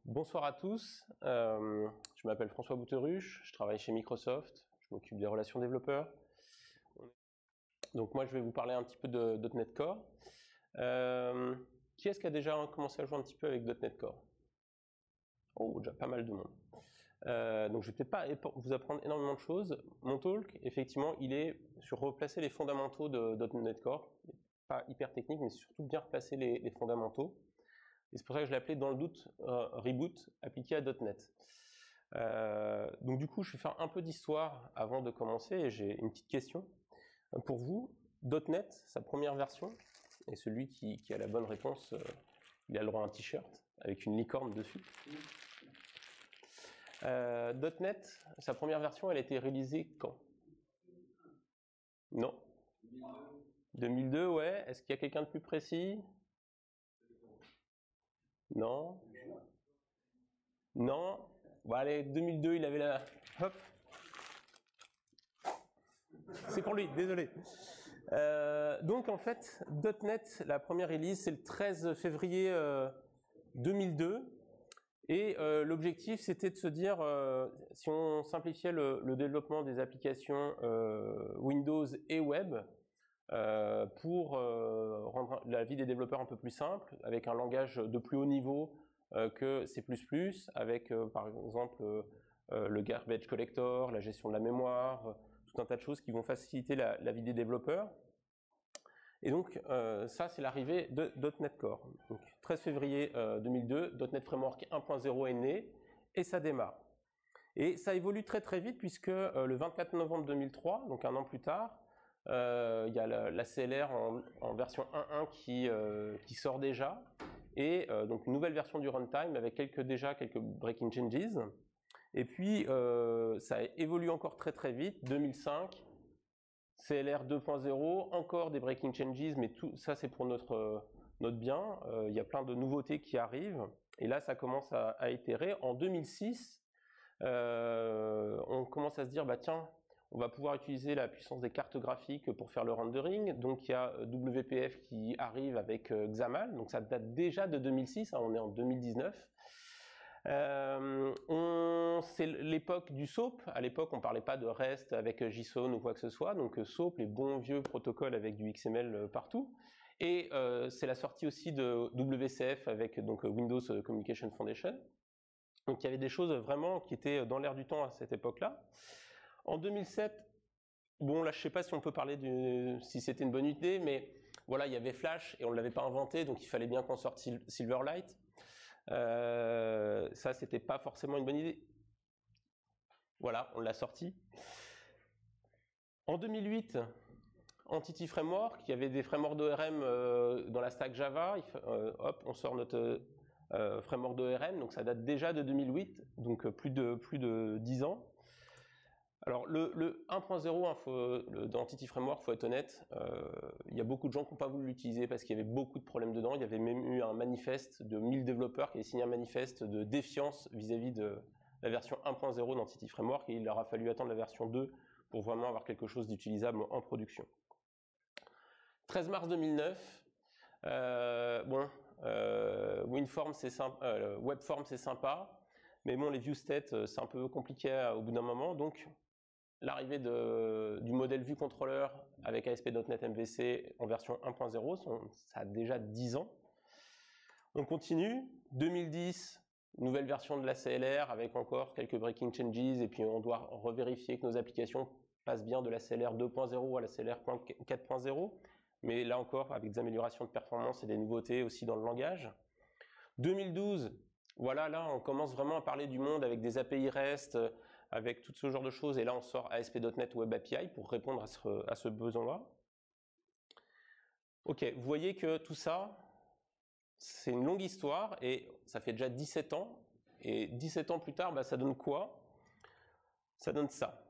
Bonsoir à tous, je m'appelle François Bouteruche, je travaille chez Microsoft, je m'occupe des relations développeurs. Donc moi je vais vous parler un petit peu de .NET Core. Qui est-ce qui a déjà commencé à jouer un petit peu avec .NET Core? Oh, déjà pas mal de monde. Donc je ne vais peut-être pas vous apprendre énormément de choses. Mon talk, effectivement, il est sur replacer les fondamentaux de .NET Core. Pas hyper technique, mais surtout bien replacer les fondamentaux. Et c'est pour ça que je l'ai appelé dans le doute Reboot appliqué à .NET. Donc du coup, je vais faire un peu d'histoire avant de commencer et j'ai une petite question pour vous. .NET, sa première version, et celui qui a la bonne réponse, il a le droit à un t-shirt avec une licorne dessus. .NET, sa première version, elle a été réalisée quand? Non. 2002, ouais. Est-ce qu'il y a quelqu'un de plus précis? Non. Non. Bon, allez, 2002, il avait la... Hop. C'est pour lui, désolé. Donc, en fait, .NET, la première release, c'est le 13 février 2002. Et l'objectif, c'était de se dire, si on simplifiait le développement des applications Windows et Web, pour rendre la vie des développeurs un peu plus simple, avec un langage de plus haut niveau que C++, avec par exemple le garbage collector, la gestion de la mémoire, tout un tas de choses qui vont faciliter la vie des développeurs. Et donc ça, c'est l'arrivée de .NET Core. Donc, 13 février 2002, .NET Framework 1.0 est né et ça démarre. Et ça évolue très très vite puisque le 24 novembre 2003, donc un an plus tard, il y a la CLR en version 1.1 qui sort déjà, et donc une nouvelle version du runtime avec déjà quelques breaking changes. Et puis ça évolue encore très très vite. 2005, CLR 2.0, encore des breaking changes, mais tout ça c'est pour notre bien. Il y a plein de nouveautés qui arrivent, et là ça commence à itérer. En 2006, on commence à se dire, bah tiens, on va pouvoir utiliser la puissance des cartes graphiques pour faire le rendering. Donc il y a WPF qui arrive avec XAML, donc ça date déjà de 2006, hein, on est en 2019. C'est l'époque du SOAP. À l'époque, on ne parlait pas de REST avec JSON ou quoi que ce soit. Donc SOAP, les bons vieux protocoles avec du XML partout. Et c'est la sortie aussi de WCF avec donc Windows Communication Foundation. Donc il y avait des choses vraiment qui étaient dans l'air du temps à cette époque-là. En 2007, bon là je ne sais pas si on peut parler si c'était une bonne idée, mais voilà, il y avait Flash et on ne l'avait pas inventé, donc il fallait bien qu'on sorte Silverlight. Ça, c'était pas forcément une bonne idée. Voilà, on l'a sorti. En 2008, Entity Framework, il y avait des frameworks d'ORM dans la stack Java. Hop, on sort notre framework d'ORM, donc ça date déjà de 2008, donc plus de 10 ans. Alors le 1.0 d'Entity Framework, faut être honnête, il y a beaucoup de gens qui n'ont pas voulu l'utiliser parce qu'il y avait beaucoup de problèmes dedans. Il y avait même eu un manifeste de 1000 développeurs qui avaient signé un manifeste de défiance vis-à-vis de la version 1.0 d'Entity Framework, et il leur a fallu attendre la version 2 pour vraiment avoir quelque chose d'utilisable en production. 13 mars 2009, WinForm c'est sympa, WebForm c'est sympa, mais bon, les ViewState c'est un peu compliqué au bout d'un moment, donc l'arrivée du modèle vue controller avec ASP.NET MVC en version 1.0, ça a déjà 10 ans. On continue, 2010, nouvelle version de la CLR avec encore quelques breaking changes, et puis on doit revérifier que nos applications passent bien de la CLR 2.0 à la CLR 4.0, mais là encore avec des améliorations de performance et des nouveautés aussi dans le langage. 2012, voilà, là on commence vraiment à parler du monde avec des API REST, avec tout ce genre de choses, et là on sort ASP.NET Web API pour répondre à ce besoin-là. Ok, vous voyez que tout ça, c'est une longue histoire, et ça fait déjà 17 ans, et 17 ans plus tard, bah, ça donne quoi? Ça donne ça.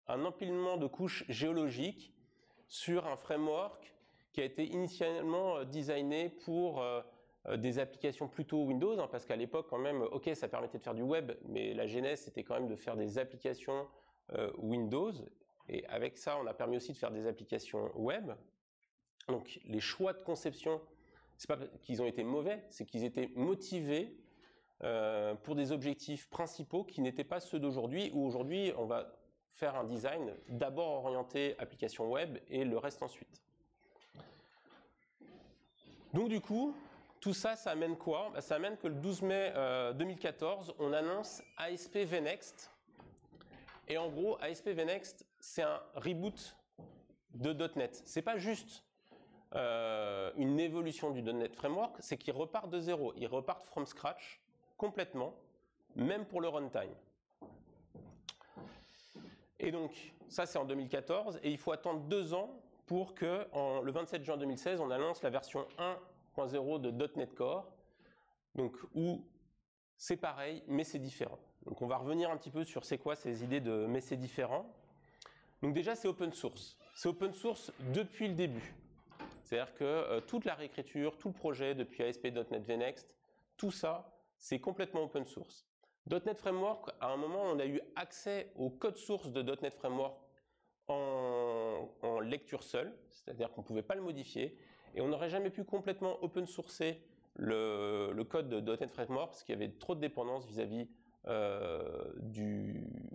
Un empilement de couches géologiques sur un framework qui a été initialement designé pour des applications plutôt Windows, hein, parce qu'à l'époque quand même, ok, ça permettait de faire du web, mais la genèse c'était quand même de faire des applications Windows, et avec ça on a permis aussi de faire des applications web. Donc les choix de conception, c'est pas qu'ils ont été mauvais, c'est qu'ils étaient motivés pour des objectifs principaux qui n'étaient pas ceux d'aujourd'hui, où aujourd'hui on va faire un design d'abord orienté application web et le reste ensuite. Donc du coup, tout ça, ça amène quoi? Ça amène que le 12 mai 2014, on annonce ASP VNext. Et en gros, ASP VNext, c'est un reboot de .NET. C'est pas juste une évolution du .NET Framework, c'est qu'ils repartent de zéro. Ils repartent from scratch, complètement, même pour le runtime. Et donc, ça c'est en 2014, et il faut attendre 2 ans pour que, le 27 juin 2016, on annonce la version 1.0 de .NET Core, donc où c'est pareil, mais c'est différent. Donc on va revenir un petit peu sur c'est quoi ces idées de mais c'est différent. Donc déjà c'est open source. C'est open source depuis le début. C'est-à-dire que toute la réécriture, tout le projet depuis ASP.NET VNext, tout ça, c'est complètement open source. .NET Framework, à un moment, on a eu accès au code source de .NET Framework en lecture seule, c'est-à-dire qu'on ne pouvait pas le modifier, et on n'aurait jamais pu complètement open sourcer le code de .NET Framework parce qu'il y avait trop de dépendance vis-à-vis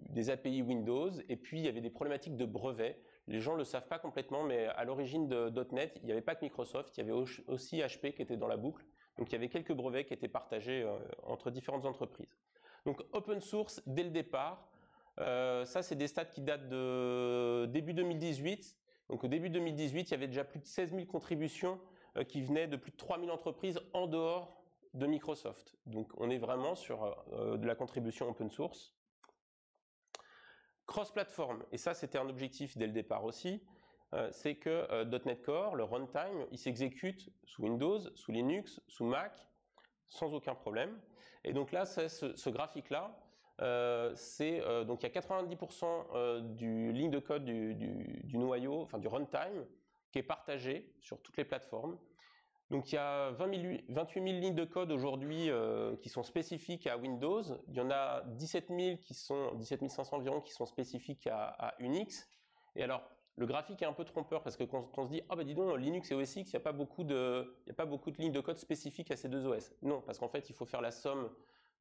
des API Windows, et puis il y avait des problématiques de brevets. Les gens ne le savent pas complètement, mais à l'origine de .NET, il n'y avait pas que Microsoft, il y avait aussi HP qui était dans la boucle, donc il y avait quelques brevets qui étaient partagés entre différentes entreprises. Donc open source dès le départ. Ça, c'est des stats qui datent de début 2018. Donc au début 2018, il y avait déjà plus de 16 000 contributions qui venaient de plus de 3 000 entreprises en dehors de Microsoft. Donc on est vraiment sur de la contribution open source. Cross-platform, et ça c'était un objectif dès le départ aussi, c'est que .NET Core, le runtime, il s'exécute sous Windows, sous Linux, sous Mac, sans aucun problème. Et donc là, c'est ce graphique-là, donc il y a 90% du ligne de code du noyau, enfin du runtime, qui est partagé sur toutes les plateformes. Donc il y a 28 000 lignes de code aujourd'hui qui sont spécifiques à Windows. Il y en a 17 500 environ qui sont spécifiques à Unix. Et alors, le graphique est un peu trompeur parce que quand on se dit « Ah bah dis donc, Linux et OS X, il n'y a pas beaucoup de lignes de code spécifiques à ces deux OS ». Non, parce qu'en fait, il faut faire la somme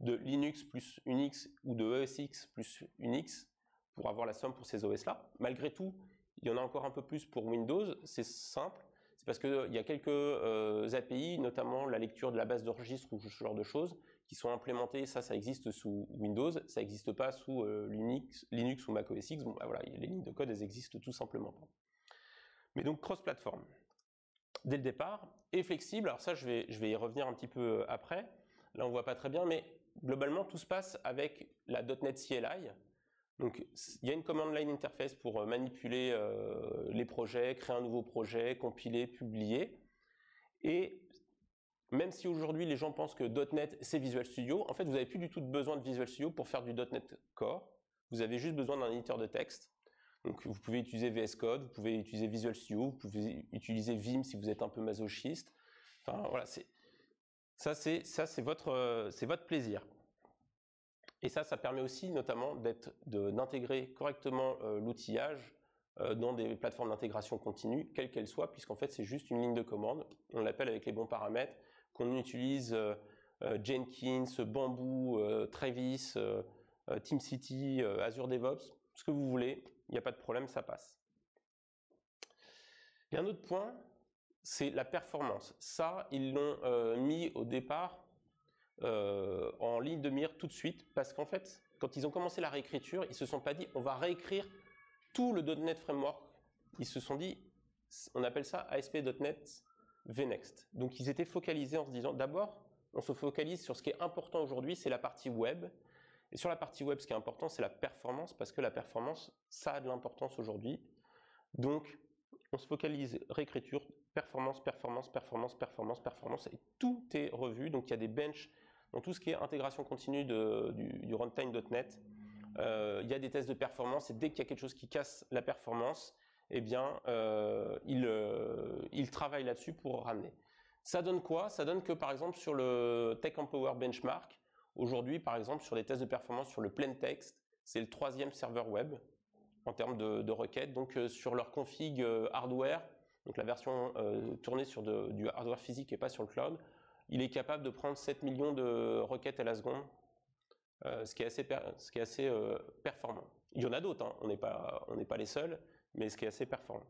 de Linux plus Unix ou de OS X plus Unix pour avoir la somme pour ces OS-là. Malgré tout, il y en a encore un peu plus pour Windows. C'est simple. C'est parce qu'il y a quelques API, notamment la lecture de la base de registre ou ce genre de choses, qui sont implémentées. Ça existe sous Windows, ça n'existe pas sous Linux ou Mac OS X. Bon, bah voilà, les lignes de code, elles existent tout simplement pas. Mais donc cross-platform dès le départ, et flexible. Alors ça, je vais y revenir un petit peu après. Là, on voit pas très bien, mais globalement, tout se passe avec la .NET CLI. Donc, il y a une command line interface pour manipuler les projets, créer un nouveau projet, compiler, publier. Et même si aujourd'hui les gens pensent que .NET c'est Visual Studio, en fait vous n'avez plus du tout besoin de Visual Studio pour faire du .NET Core. Vous avez juste besoin d'un éditeur de texte. Donc vous pouvez utiliser VS Code, vous pouvez utiliser Visual Studio, vous pouvez utiliser Vim si vous êtes un peu masochiste. Enfin voilà, ça c'est votre plaisir. Et ça permet aussi notamment d'intégrer correctement l'outillage dans des plateformes d'intégration continue, quelles qu'elles soient, puisqu'en fait c'est juste une ligne de commande. On l'appelle avec les bons paramètres, qu'on utilise Jenkins, Bamboo, Travis, TeamCity, Azure DevOps, ce que vous voulez, il n'y a pas de problème, ça passe. Et un autre point, c'est la performance. Ça, ils l'ont mis au départ en ligne de mire tout de suite, parce qu'en fait, quand ils ont commencé la réécriture, ils se sont pas dit on va réécrire tout le .NET Framework. Ils se sont dit, on appelle ça ASP.NET VNext. Donc ils étaient focalisés en se disant d'abord, on se focalise sur ce qui est important aujourd'hui, c'est la partie web. Et sur la partie web, ce qui est important, c'est la performance, parce que la performance, ça a de l'importance aujourd'hui. Donc, on se focalise réécriture, performance, performance, performance, performance, performance, et tout est revu. Donc, il y a des benches dans tout ce qui est intégration continue du runtime.NET. Il y a des tests de performance, et dès qu'il y a quelque chose qui casse la performance, eh bien, il travaille là-dessus pour ramener. Ça donne quoi? Ça donne que, par exemple, sur le Tech Empower Benchmark, aujourd'hui, par exemple, sur les tests de performance sur le plain text, c'est le 3e serveur web en termes de requêtes. Donc, sur leur config hardware, donc la version tournée sur du hardware physique et pas sur le cloud, il est capable de prendre 7 millions de requêtes à la seconde, ce qui est assez performant. Il y en a d'autres, hein, on n'est pas les seuls, mais ce qui est assez performant.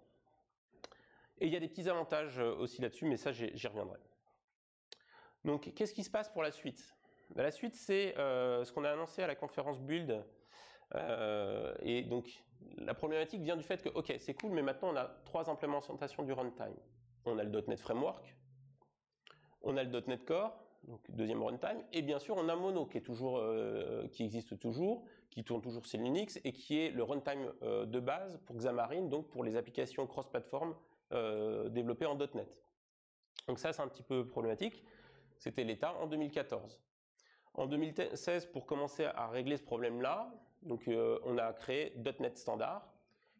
Et il y a des petits avantages aussi là-dessus, mais ça j'y reviendrai. Donc qu'est-ce qui se passe pour la suite? La suite, c'est ce qu'on a annoncé à la conférence Build. Et donc la problématique vient du fait que, ok, c'est cool, mais maintenant on a 3 implémentations du runtime. On a le .NET Framework, on a le .NET Core, donc deuxième runtime, et bien sûr on a Mono qui existe toujours, qui tourne toujours sur Linux et qui est le runtime de base pour Xamarin, donc pour les applications cross-platform développées en .NET. Donc ça c'est un petit peu problématique. C'était l'état en 2014. En 2016, pour commencer à régler ce problème-là, donc on a créé .NET Standard,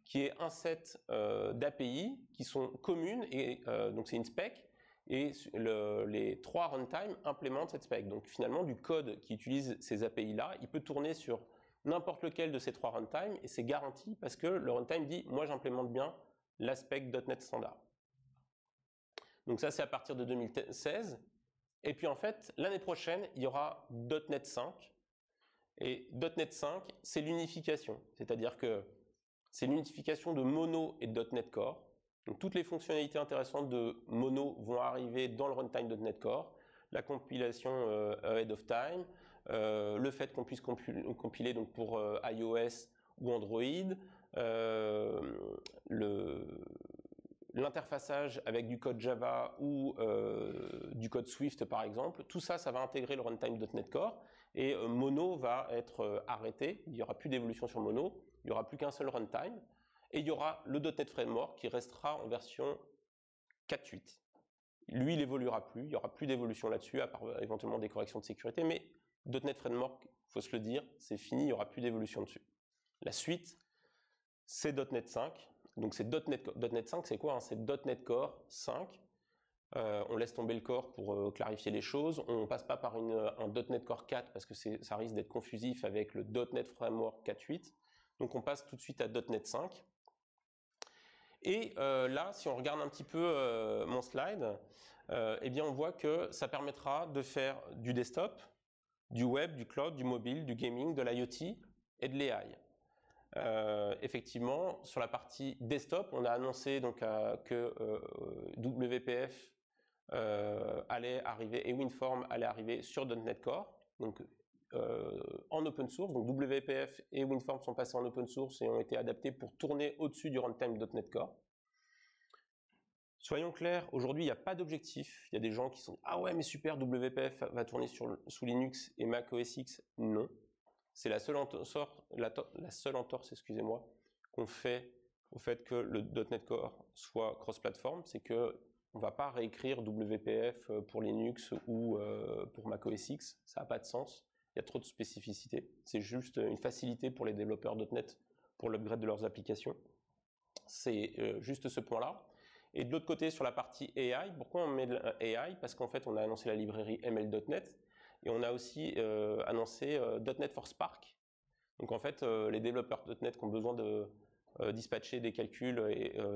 qui est un set d'API qui sont communes, et donc c'est une spec, et les 3 runtime implémentent cette spec. Donc finalement, du code qui utilise ces API-là, il peut tourner sur n'importe lequel de ces 3 runtime, et c'est garanti parce que le runtime dit « moi j'implémente bien la spec .NET Standard ». Donc ça, c'est à partir de 2016. Et puis en fait, l'année prochaine, il y aura .NET 5. Et .NET 5, c'est l'unification. C'est-à-dire que c'est l'unification de Mono et de .NET Core. Donc toutes les fonctionnalités intéressantes de Mono vont arriver dans le runtime .NET Core. La compilation ahead of time, le fait qu'on puisse compiler donc pour iOS ou Android, l'interfaçage avec du code Java ou du code Swift par exemple, tout ça, ça va intégrer le runtime .NET Core, et Mono va être arrêté, il n'y aura plus d'évolution sur Mono, il n'y aura plus qu'un seul runtime, et il y aura le .NET Framework qui restera en version 4.8. Lui, il évoluera plus, il n'y aura plus d'évolution là-dessus, à part éventuellement des corrections de sécurité, mais .NET Framework, il faut se le dire, c'est fini, il n'y aura plus d'évolution dessus. La suite, c'est .NET 5. Donc c'est .NET 5, c'est quoi, hein? C'est .NET Core 5. On laisse tomber le Core pour clarifier les choses. On ne passe pas par un .NET Core 4 parce que ça risque d'être confusif avec le .NET Framework 4.8. Donc on passe tout de suite à .NET 5. Et là, si on regarde un petit peu mon slide, eh bien on voit que ça permettra de faire du desktop, du web, du cloud, du mobile, du gaming, de l'IoT et de l'AI. Effectivement, sur la partie desktop, on a annoncé donc que WPF allait arriver et WinForm allait arriver sur .NET Core, donc en open source. Donc WPF et WinForm sont passés en open source et ont été adaptés pour tourner au-dessus du runtime .NET Core. Soyons clairs, aujourd'hui il n'y a pas d'objectif. Il y a des gens qui sont dit, ah ouais mais super, WPF va tourner sous Linux et Mac OS X. Non. C'est la seule entorse, excusez-moi, qu'on fait au fait que le .NET Core soit cross-platform, c'est que on va pas réécrire WPF pour Linux ou pour Mac OS X, ça n'a pas de sens, il y a trop de spécificités. C'est juste une facilité pour les développeurs .NET pour l'upgrade de leurs applications. C'est juste ce point-là. Et de l'autre côté, sur la partie AI, pourquoi on met de AI? Parce qu'en fait, on a annoncé la librairie ML.NET, et on a aussi annoncé .NET for Spark. Donc en fait, les développeurs .NET qui ont besoin de dispatcher des calculs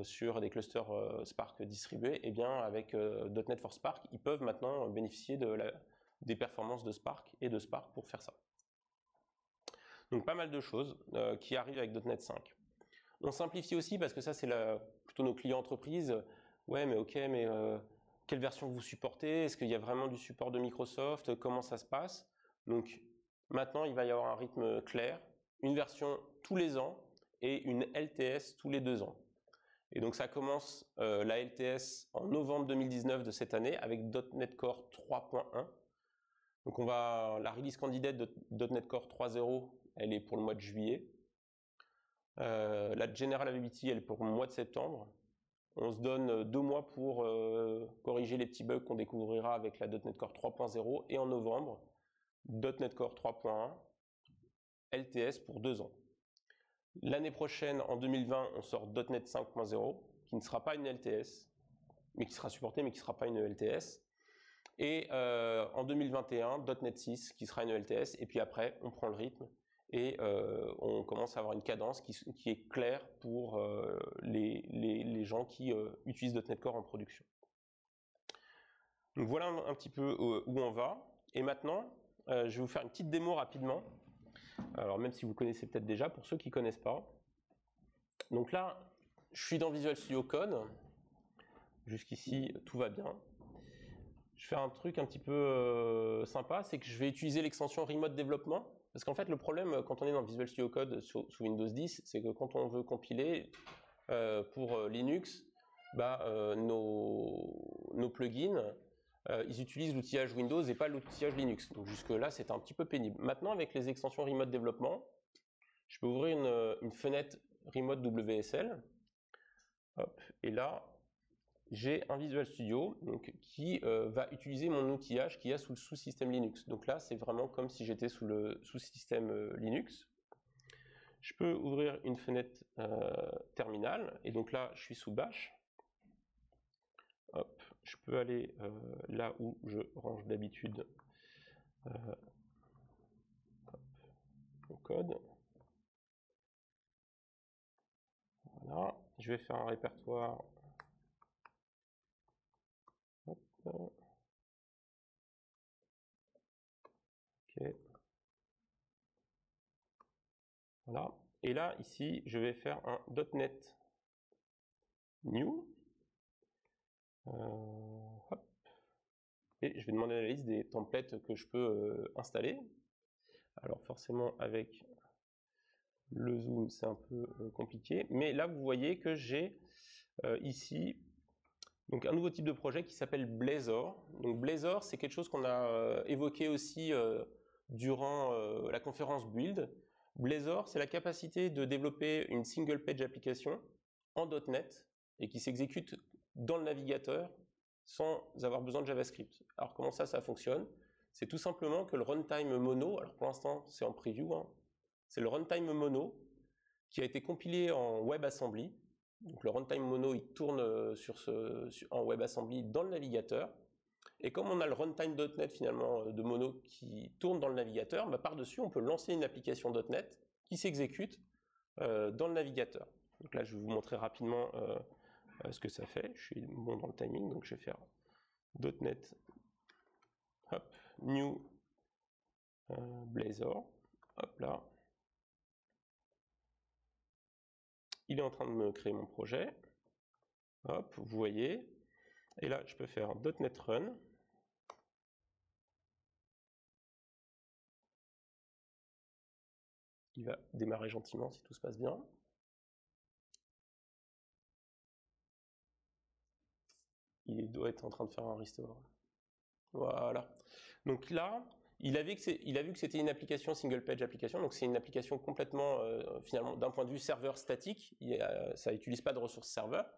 sur des clusters Spark distribués, et bien avec .NET for Spark, ils peuvent maintenant bénéficier des performances de Spark et de Spark pour faire ça. Donc pas mal de choses qui arrivent avec .NET 5. On simplifie aussi parce que ça c'est plutôt nos clients entreprises. Ouais mais ok, mais quelle version vous supportez? Est-ce qu'il y a vraiment du support de Microsoft? Comment ça se passe? Donc maintenant il va y avoir un rythme clair, une version tous les ans et une LTS tous les 2 ans. Et donc ça commence la LTS en novembre 2019 de cette année avec .NET Core 3.1. Donc la release candidate de .NET Core 3.0, elle est pour le mois de juillet. La General Availability, elle est pour le mois de septembre. On se donne 2 mois pour corriger les petits bugs qu'on découvrira avec la .NET Core 3.0. Et en novembre, .NET Core 3.1, LTS pour 2 ans. L'année prochaine, en 2020, on sort .NET 5.0, qui ne sera pas une LTS, mais qui sera supporté, mais qui ne sera pas une LTS. Et en 2021, .NET 6, qui sera une LTS. Et puis après, on prend le rythme. Et on commence à avoir une cadence qui est claire pour les gens qui utilisent .NET Core en production. Donc voilà un petit peu où on va. Et maintenant, je vais vous faire une petite démo rapidement. Alors même si vous connaissez peut-être déjà, pour ceux qui ne connaissent pas. Donc là, je suis dans Visual Studio Code. Jusqu'ici, tout va bien. Je vais faire un truc un petit peu sympa, c'est que je vais utiliser l'extension Remote Développement. Parce qu'en fait, le problème quand on est dans Visual Studio Code sous Windows 10, c'est que quand on veut compiler pour Linux, nos plugins, ils utilisent l'outillage Windows et pas l'outillage Linux. Donc jusque-là, c'était un petit peu pénible. Maintenant, avec les extensions Remote Développement, je peux ouvrir une fenêtre Remote WSL. Hop, et là, j'ai un Visual Studio donc, qui va utiliser mon outillage qu'il y a sous le sous-système Linux. Donc là, c'est vraiment comme si j'étais sous le sous-système Linux. Je peux ouvrir une fenêtre terminale, et donc là, je suis sous Bash. Hop, je peux aller là où je range d'habitude mon code. Voilà, je vais faire un répertoire. Hop. Ok. Voilà. Et là, ici, je vais faire un .NET New. Hop. Et je vais demander la liste des templates que je peux installer. Alors forcément, avec le zoom, c'est un peu compliqué. Mais là, vous voyez que j'ai ici donc un nouveau type de projet qui s'appelle Blazor. Donc Blazor, c'est quelque chose qu'on a évoqué aussi durant la conférence Build. Blazor, c'est la capacité de développer une single page application en .NET et qui s'exécute dans le navigateur sans avoir besoin de JavaScript. Alors comment ça fonctionne? C'est tout simplement que le runtime mono, alors pour l'instant c'est en preview, hein, c'est le runtime mono qui a été compilé en WebAssembly. Donc le runtime mono il tourne en WebAssembly dans le navigateur. Et comme on a le runtime.NET finalement de mono qui tourne dans le navigateur, par-dessus on peut lancer une application .NET qui s'exécute dans le navigateur. Donc là je vais vous montrer rapidement ce que ça fait. Je suis bon dans le timing, donc je vais faire .NET hop, new Blazor. Hop là. Il est en train de me créer mon projet. Hop, vous voyez. Et là, je peux faire .NET Run. Il va démarrer gentiment si tout se passe bien. Il doit être en train de faire un restore. Voilà. Donc là, il a vu que c'était une application single page application, donc c'est une application complètement, finalement, d'un point de vue serveur statique, ça n'utilise pas de ressources serveur.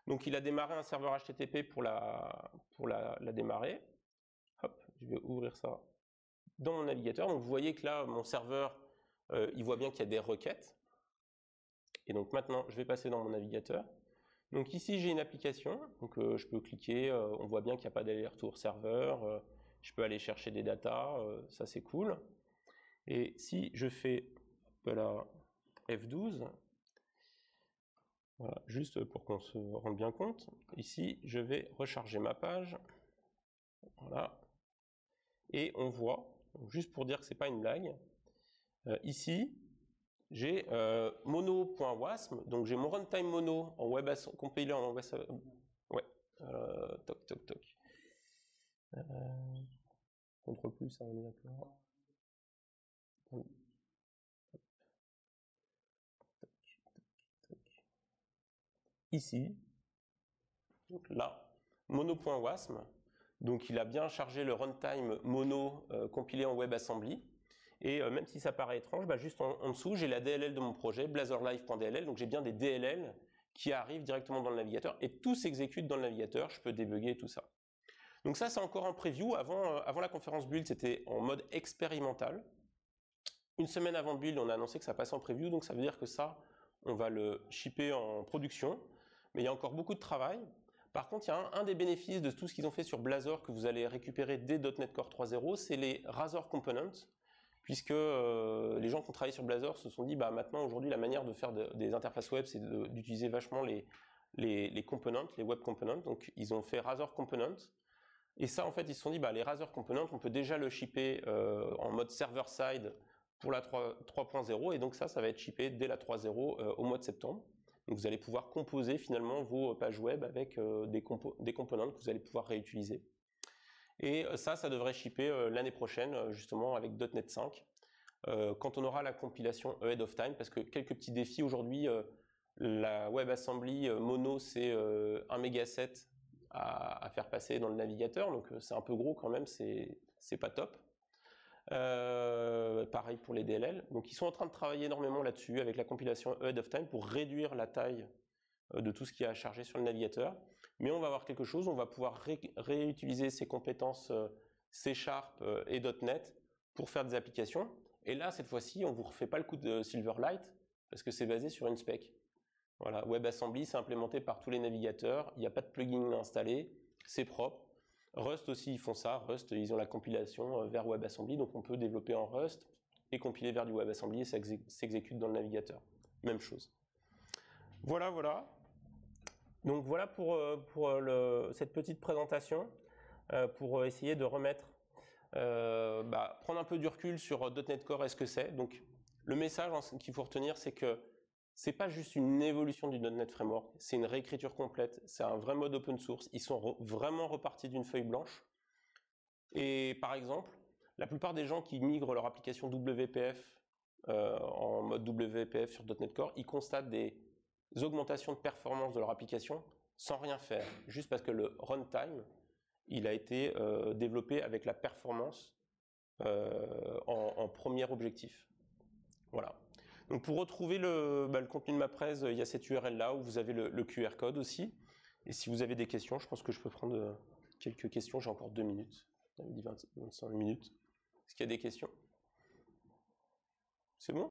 Donc il a démarré un serveur HTTP pour la démarrer. Hop, je vais ouvrir ça dans mon navigateur. Donc vous voyez que là, mon serveur, il voit bien qu'il y a des requêtes. Et donc maintenant, je vais passer dans mon navigateur. Donc ici, j'ai une application. Donc je peux cliquer, on voit bien qu'il n'y a pas d'aller-retour serveur. Je peux aller chercher des datas, ça c'est cool. Et si je fais voilà, F12, voilà, juste pour qu'on se rende bien compte, ici je vais recharger ma page. Voilà. Et on voit, juste pour dire que c'est pas une blague, ici j'ai mono.wasm, donc j'ai mon runtime mono en compilé en WebAssembly. Ouais, toc toc toc. Contrôle plus, ça on est d'accord. Ici, donc là, mono.wasm, donc il a bien chargé le runtime mono compilé en WebAssembly. Et même si ça paraît étrange, juste en dessous, j'ai la DLL de mon projet, blazorlive.dll, donc j'ai bien des DLL qui arrivent directement dans le navigateur et tout s'exécute dans le navigateur, je peux débugger tout ça. Donc ça, c'est encore en preview. Avant la conférence Build, c'était en mode expérimental. Une semaine avant Build, on a annoncé que ça passe en preview, donc ça veut dire que ça, on va le shipper en production. Mais il y a encore beaucoup de travail. Par contre, il y a un des bénéfices de tout ce qu'ils ont fait sur Blazor que vous allez récupérer dès .NET Core 3.0, c'est les Razor Components, puisque les gens qui ont travaillé sur Blazor se sont dit, maintenant, aujourd'hui, la manière de faire des interfaces web, c'est d'utiliser vachement les components, les web components. Donc, ils ont fait Razor Components. Et ça, en fait, ils se sont dit, bah, les Razor Components, on peut déjà le shipper en mode server-side pour la 3.0, et donc ça va être shippé dès la 3.0 au mois de septembre. Donc vous allez pouvoir composer finalement vos pages web avec des components que vous allez pouvoir réutiliser. Et ça devrait shipper l'année prochaine, justement avec .NET 5, quand on aura la compilation ahead of time, parce que quelques petits défis aujourd'hui, la WebAssembly mono, c'est 1 mégaset à faire passer dans le navigateur, donc c'est un peu gros quand même, c'est pas top. Pareil pour les DLL. Donc ils sont en train de travailler énormément là-dessus avec la compilation ahead of time pour réduire la taille de tout ce qui est à charger sur le navigateur. Mais on va avoir quelque chose, on va pouvoir réutiliser ces compétences C# et .NET pour faire des applications. Et là, cette fois-ci, on ne vous refait pas le coup de Silverlight parce que c'est basé sur une spec. Voilà, WebAssembly, c'est implémenté par tous les navigateurs, il n'y a pas de plugin à installer, c'est propre. Rust aussi, ils font ça. Rust, ils ont la compilation vers WebAssembly, donc on peut développer en Rust et compiler vers du WebAssembly et ça s'exécute dans le navigateur. Même chose. Voilà, voilà. Donc voilà pour cette petite présentation, pour essayer de remettre, prendre un peu du recul sur .NET Core et ce que c'est. Donc le message qu'il faut retenir, c'est que c'est pas juste une évolution du .NET Framework, c'est une réécriture complète, c'est un vrai mode open source, ils sont vraiment repartis d'une feuille blanche. Et par exemple, la plupart des gens qui migrent leur application WPF en mode WPF sur .NET Core, ils constatent des augmentations de performance de leur application sans rien faire, juste parce que le runtime, il a été développé avec la performance en premier objectif. Voilà. Donc pour retrouver le contenu de ma presse, il y a cette URL là où vous avez le QR code aussi. Et si vous avez des questions, je pense que je peux prendre quelques questions. J'ai encore 2 minutes. On avait dit 25 minutes. Est-ce qu'il y a des questions? C'est bon?